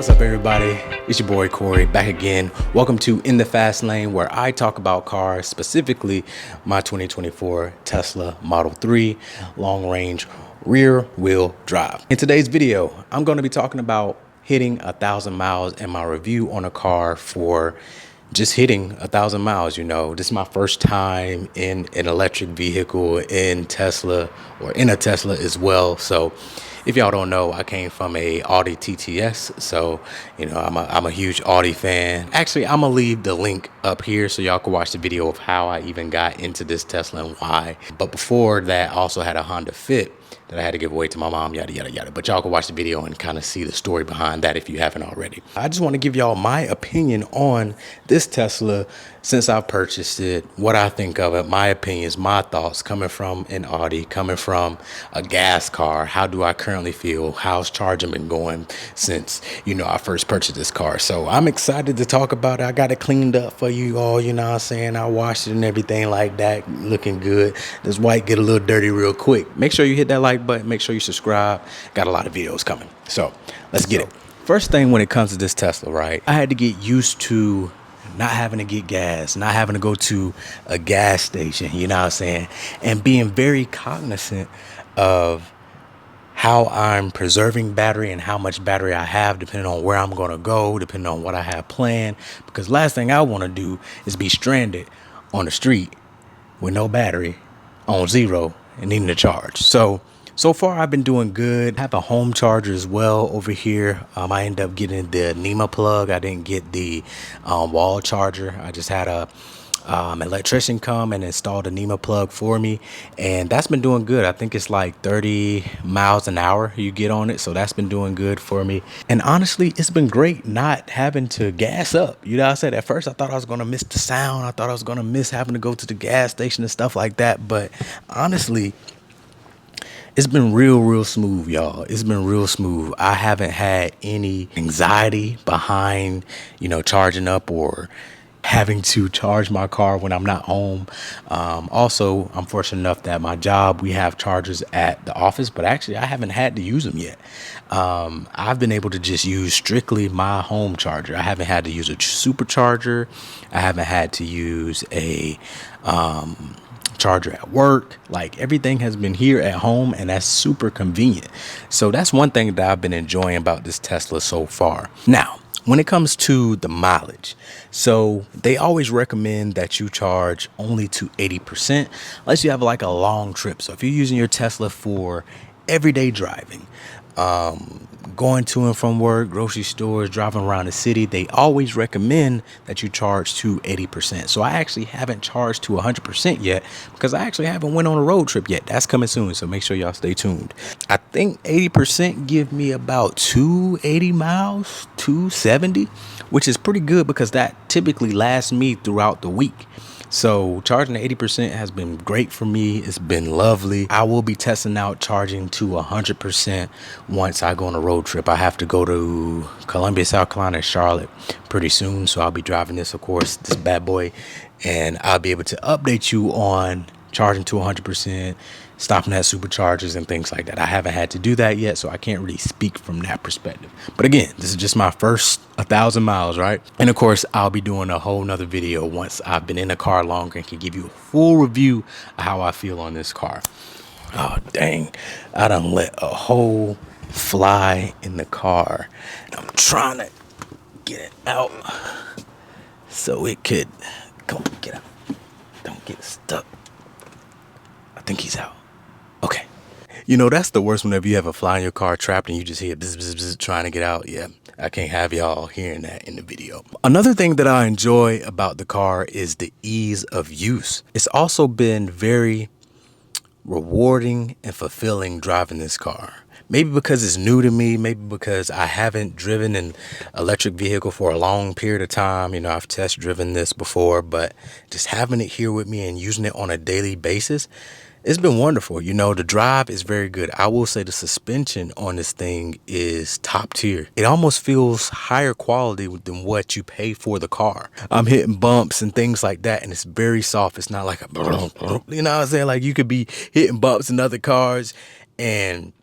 What's up, everybody? It's your boy Corey back again. Welcome to In the Fast Lane, where I talk about cars, specifically my 2024 Tesla Model 3 long range rear wheel drive. In today's video, I'm going to be talking about hitting 1,000 miles and my review on a car for just hitting 1,000 miles. This is my first time in an electric vehicle in Tesla, or in a Tesla as well. So if y'all don't know, I came from a Audi TTS, so I'm a huge Audi fan. Actually, I'm gonna leave the link up here so y'all can watch the video of how I even got into this Tesla and why. But before that, I also had a Honda Fit that I had to give away to my mom, yada yada yada. But y'all can watch the video and kind of see the story behind that if you haven't already. I just want to give y'all my opinion on this Tesla since I've purchased it, what I think of it, my opinions, my thoughts, coming from an Audi, coming from a gas car. How do I currently feel? How's charging been going since I first purchased this car? So I'm excited to talk about it. I got it cleaned up for you all, you know what I'm saying? I washed it and everything like that, looking good. This white get a little dirty real quick. Make sure you hit that like button, make sure you subscribe. Got a lot of videos coming, so let's get it. First thing, when it comes to this Tesla, right, I had to get used to not having to get gas, not having to go to a gas station, you know what I'm saying, and being very cognizant of how I'm preserving battery and how much battery I have, depending on where I'm going to go, depending on what I have planned. Because last thing I want to do is be stranded on the street with no battery, on zero, and needing to charge. So far I've been doing good. I have a home charger as well over here. I ended up getting the NEMA plug. I didn't get the wall charger. I just had a electrician come and install the NEMA plug for me, and that's been doing good. I think it's like 30 miles an hour you get on it, so that's been doing good for me. And honestly, it's been great not having to gas up. You know what I said? At first I thought I was gonna miss the sound. I thought I was gonna miss having to go to the gas station and stuff like that, but honestly, it's been real smooth, y'all. It's been real smooth. I haven't had any anxiety behind, charging up or having to charge my car when I'm not home. Also, I'm fortunate enough that my job, we have chargers at the office, but actually I haven't had to use them yet. I've been able to just use strictly my home charger. I haven't had to use a supercharger. I haven't had to use a charger at work. Like, everything has been here at home, and that's super convenient. So that's one thing that I've been enjoying about this Tesla so far. Now, when it comes to the mileage, so they always recommend that you charge only to 80% unless you have like a long trip. So if you're using your Tesla for everyday driving, going to and from work, grocery stores, driving around the city, they always recommend that you charge to 80%. So I actually haven't charged to 100% yet because I actually haven't went on a road trip yet. That's coming soon, so make sure y'all stay tuned. I think 80% give me about 280 miles, 270, which is pretty good because that typically lasts me throughout the week. So charging at 80% has been great for me. It's been lovely. I will be testing out charging to 100% once I go on a road trip. I have to go to Columbia, South Carolina, Charlotte pretty soon. So I'll be driving this, of course, this bad boy, and I'll be able to update you on charging to 100%, stopping at superchargers and things like that. I haven't had to do that yet, so I can't really speak from that perspective. But again, this is just my first 1,000 miles, right? And of course, I'll be doing a whole nother video once I've been in the car longer and can give you a full review of how I feel on this car. Oh, dang. I done let a hole fly in the car. I'm trying to get it out so it could, come on, get out. Don't get stuck. I think he's out. Okay. That's the worst whenever you have a fly in your car trapped and you just hear bzz, bzz, bzz, trying to get out. Yeah, I can't have y'all hearing that in the video. Another thing that I enjoy about the car is the ease of use. It's also been very rewarding and fulfilling driving this car. Maybe because it's new to me, maybe because I haven't driven an electric vehicle for a long period of time. I've test driven this before, but just having it here with me and using it on a daily basis, it's been wonderful. The drive is very good. I will say the suspension on this thing is top tier. It almost feels higher quality than what you pay for the car. I'm hitting bumps and things like that, and it's very soft. It's not like a, you know what I'm saying? Like, you could be hitting bumps in other cars and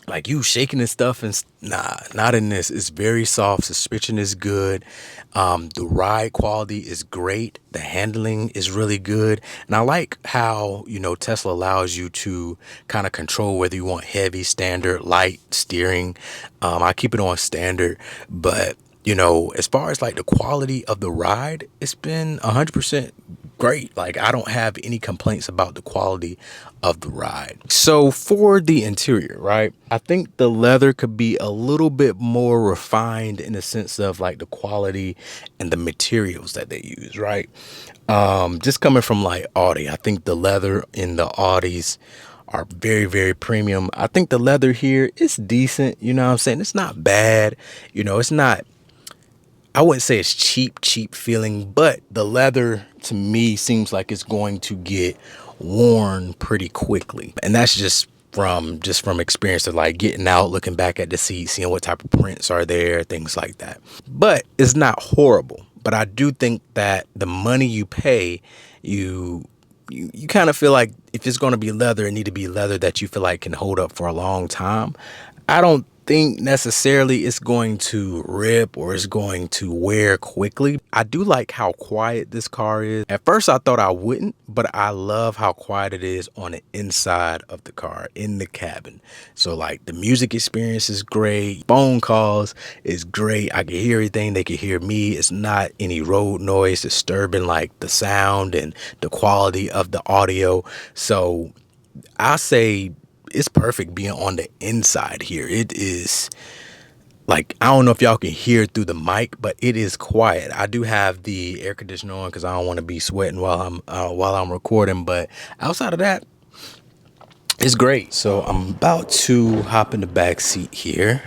like you shaking this stuff and nah, not in this. It's very soft. Suspension is good. The ride quality is great. The handling is really good. And I like how, Tesla allows you to kind of control whether you want heavy, standard, light steering. I keep it on standard, but as far as like the quality of the ride, it's been 100% great. Like I don't have any complaints about the quality of the ride. So for the interior, right? I think the leather could be a little bit more refined in the sense of like the quality and the materials that they use, right? Just coming from like Audi, I think the leather in the Audis are very, very premium. I think the leather here is decent. You know what I'm saying? It's not bad. It's not, I wouldn't say it's cheap feeling, but the leather to me seems like it's going to get worn pretty quickly. And that's just from experience of like getting out, looking back at the seat, seeing what type of prints are there, things like that. But it's not horrible. But I do think that the money you pay, you kind of feel like if it's going to be leather, it need to be leather that you feel like can hold up for a long time. I don't think necessarily it's going to rip or it's going to wear quickly. I do like how quiet this car is. At first I thought I wouldn't, but I love how quiet it is on the inside of the car, in the cabin. So like the music experience is great. Phone calls is great. I can hear everything. They can hear me. It's not any road noise disturbing like the sound and the quality of the audio. So I say it's perfect being on the inside here. It is like, I don't know if y'all can hear through the mic, but it is quiet. I do have the air conditioner on because I don't want to be sweating while I'm recording. But outside of that, it's great. So I'm about to hop in the back seat here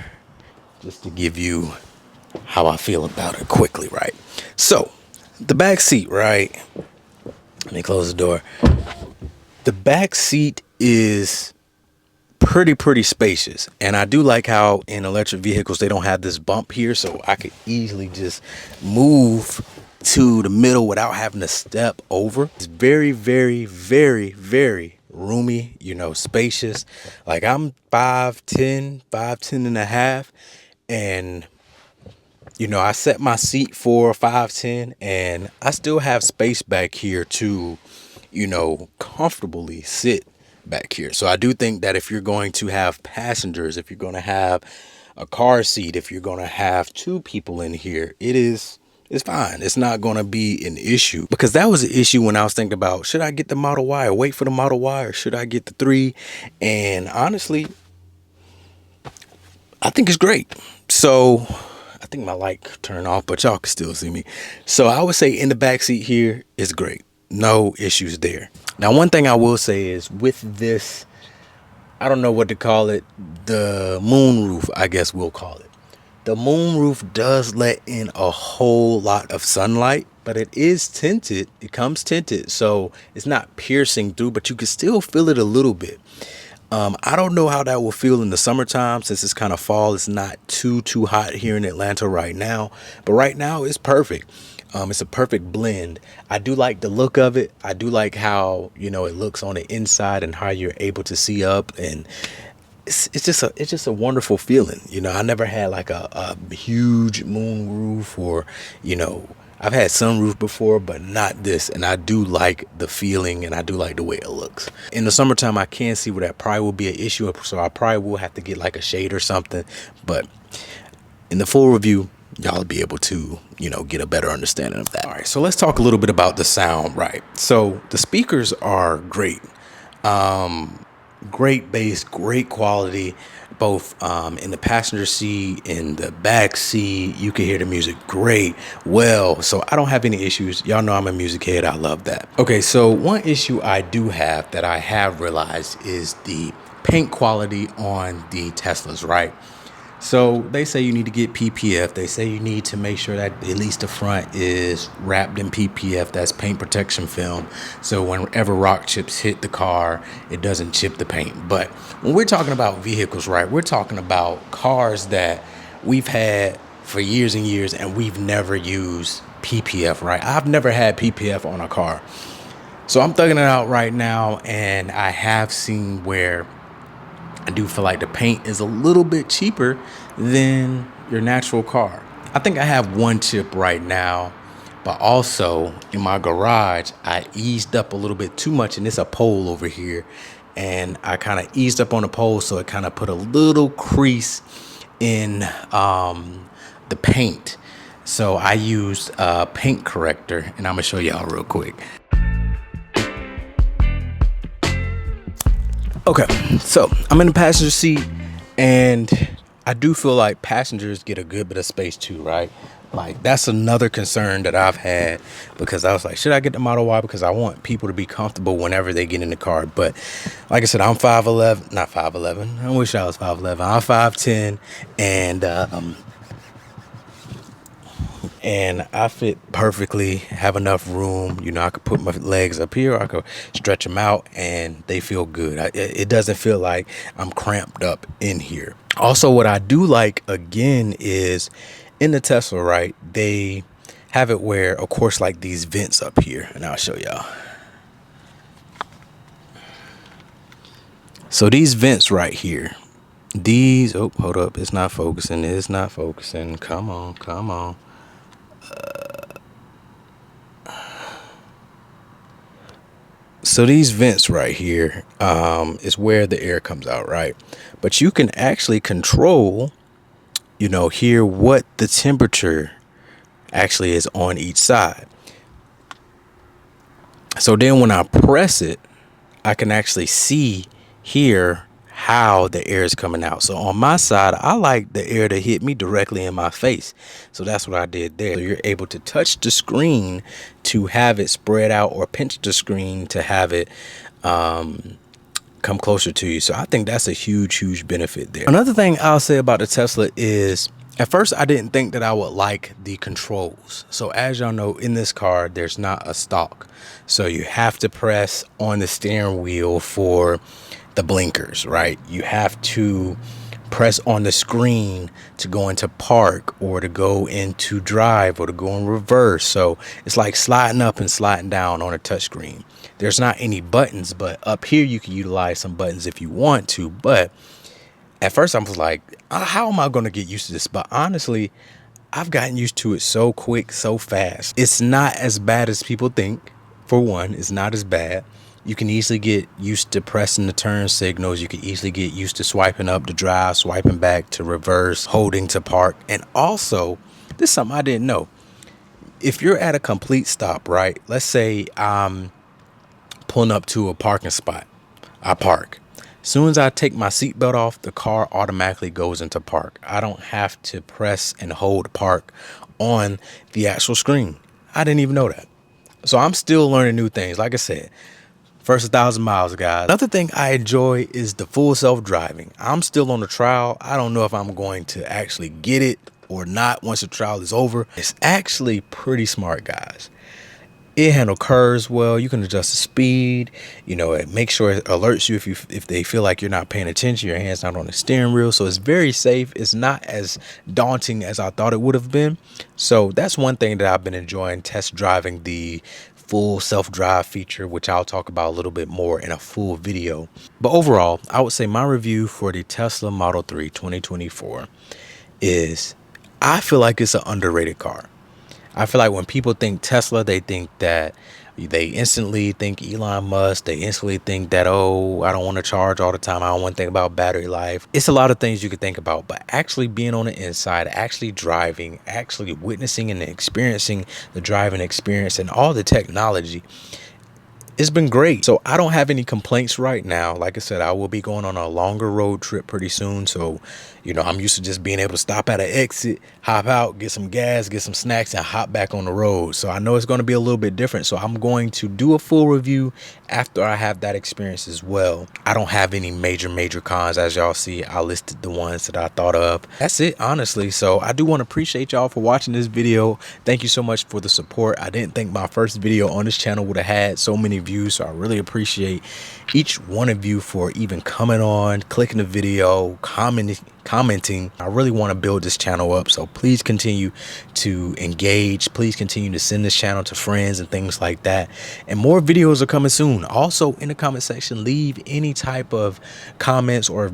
just to give you how I feel about it quickly, right? So the back seat, right? Let me close the door. The back seat is pretty spacious, and I do like how in electric vehicles they don't have this bump here, so I could easily just move to the middle without having to step over. It's very roomy, spacious. Like I'm 5'10", 5'10" and a half, and I set my seat for 5'10", and I still have space back here to comfortably sit back here. So I do think that if you're going to have passengers, if you're going to have a car seat, if you're going to have two people in here, it's fine. It's not going to be an issue, because that was an issue when I was thinking about, should I get the Model Y or wait for the Model Y, or should I get the 3? And honestly, I think it's great. So I think my light turned off, but y'all can still see me. So I would say in the back seat here is great. No issues there. Now, one thing I will say is with this, I don't know what to call it, the moonroof, I guess we'll call it. The moonroof does let in a whole lot of sunlight, but it is tinted. It comes tinted, so it's not piercing through, but you can still feel it a little bit. I don't know how that will feel in the summertime, since it's kind of fall. It's not too hot here in Atlanta right now, but right now it's perfect. It's a perfect blend. I do like the look of it. I do like how, it looks on the inside and how you're able to see up, and it's just a wonderful feeling. I never had like a huge moon roof, or, I've had sunroof before, but not this. And I do like the feeling, and I do like the way it looks. In the summertime, I can see where that probably will be an issue. So I probably will have to get like a shade or something, but in the full review, y'all will be able to, get a better understanding of that. All right, so let's talk a little bit about the sound, right? So the speakers are great. Great bass, great quality, both in the passenger seat, in the back seat. You can hear the music great. Well, so I don't have any issues. Y'all know I'm a music head. I love that. Okay, so one issue I do have that I have realized is the paint quality on the Teslas, right? So they say you need to get PPF. They say you need to make sure that at least the front is wrapped in PPF. That's paint protection film. So whenever rock chips hit the car, it doesn't chip the paint. But when we're talking about vehicles, right, we're talking about cars that we've had for years and years, and we've never used PPF, right? I've never had PPF on a car. So I'm thugging it out right now, and I have seen where I do feel like the paint is a little bit cheaper than your natural car. I think I have one chip right now, but also in my garage, I eased up a little bit too much, and it's a pole over here. And I kind of eased up on the pole, so it kind of put a little crease in the paint. So I used a paint corrector, and I'm gonna show y'all real quick. Okay, so I'm in the passenger seat, and I do feel like passengers get a good bit of space too, right? Like, that's another concern that I've had, because I was like, should I get the Model Y? Because I want people to be comfortable whenever they get in the car. But like I said, I'm 5'11", not 5'11". I wish I was 5'11". I'm 5'10", and I fit perfectly, have enough room. You know, I could put my legs up here, I could stretch them out, and they feel good. It doesn't feel like I'm cramped up in here. Also, what I do like, again, is in the Tesla, right, they have it where, of course, like these vents up here, and I'll show y'all. So these vents right here, these, oh, hold up, it's not focusing, come on. So these vents right here is where the air comes out, right? But you can actually control, you know, here what the temperature actually is on each side. So then when I press it, I can actually see here how the air is coming out. So on my side, I like the air to hit me directly in my face. So that's what I did there. So you're able to touch the screen to have it spread out, or pinch the screen to have it come closer to you. So I think that's a huge benefit there. Another thing I'll say about the Tesla is, at first I didn't think that I would like the controls. So as y'all know, in this car, there's not a stalk. So you have to press on the steering wheel for the blinkers, right? You have to press on the screen to go into park, or to go into drive, or to go in reverse. So it's like sliding up and sliding down on a touchscreen. There's not any buttons, but up here you can utilize some buttons if you want to. But at first I was like, how am I going to get used to this? But honestly, I've gotten used to it so quick, so fast. It's not as bad as people think. For one, it's not as bad. You can easily get used to pressing the turn signals. You can easily get used to swiping up to drive, swiping back to reverse, holding to park. And also, this is something I didn't know. If you're at a complete stop, right? Let's say I'm pulling up to a parking spot. I park. As soon as I take my seatbelt off, the car automatically goes into park. I don't have to press and hold park on the actual screen. I didn't even know that. So I'm still learning new things. Like I said, first 1,000 miles, guys. Another thing I enjoy is the full self-driving. I'm still on the trial. I don't know if I'm going to actually get it or not once the trial is over. It's actually pretty smart, guys. It handles curves well. You can adjust the speed. You know, it makes sure it alerts you if they feel like you're not paying attention, your hand's not on the steering wheel. So it's very safe. It's not as daunting as I thought it would have been. So that's one thing that I've been enjoying, test driving the full self-drive feature, which I'll talk about a little bit more in a full video. But overall, I would say my review for the Tesla Model 3 2024 is, I feel like it's an underrated car. I feel like when people think Tesla, they think that they instantly think Elon Musk. They instantly think that, oh, I don't want to charge all the time. I don't want to think about battery life. It's a lot of things you could think about, but actually being on the inside, actually driving, actually witnessing and experiencing the driving experience and all the technology, it's been great. So I don't have any complaints right now. Like I said, I will be going on a longer road trip pretty soon. So, you know, I'm used to just being able to stop at an exit, hop out, get some gas, get some snacks, and hop back on the road. So I know it's going to be a little bit different. So I'm going to do a full review after I have that experience as well. I don't have any major cons. As y'all see, I listed the ones that I thought of. That's it, honestly. So I do want to appreciate y'all for watching this video. Thank you so much for the support. I didn't think my first video on this channel would have had so many views. So I really appreciate each one of you for even coming on, clicking the video, commenting. I really want to build this channel up, so please continue to engage. Please continue to send this channel to friends and things like that, and more videos are coming soon. Also, in the comment section, leave any type of comments or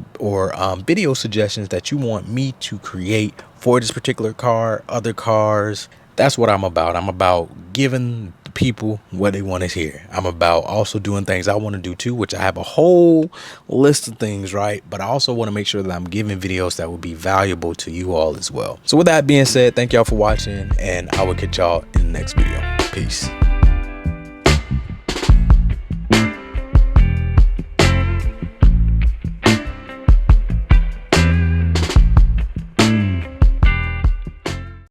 video suggestions that you want me to create for this particular car, other cars. That's what I'm about. I'm about giving the people what they want to hear. I'm about also doing things I want to do too, which I have a whole list of things, right? But I also want to make sure that I'm giving videos that will be valuable to you all as well. So with that being said, thank y'all for watching, and I will catch y'all in the next video. Peace.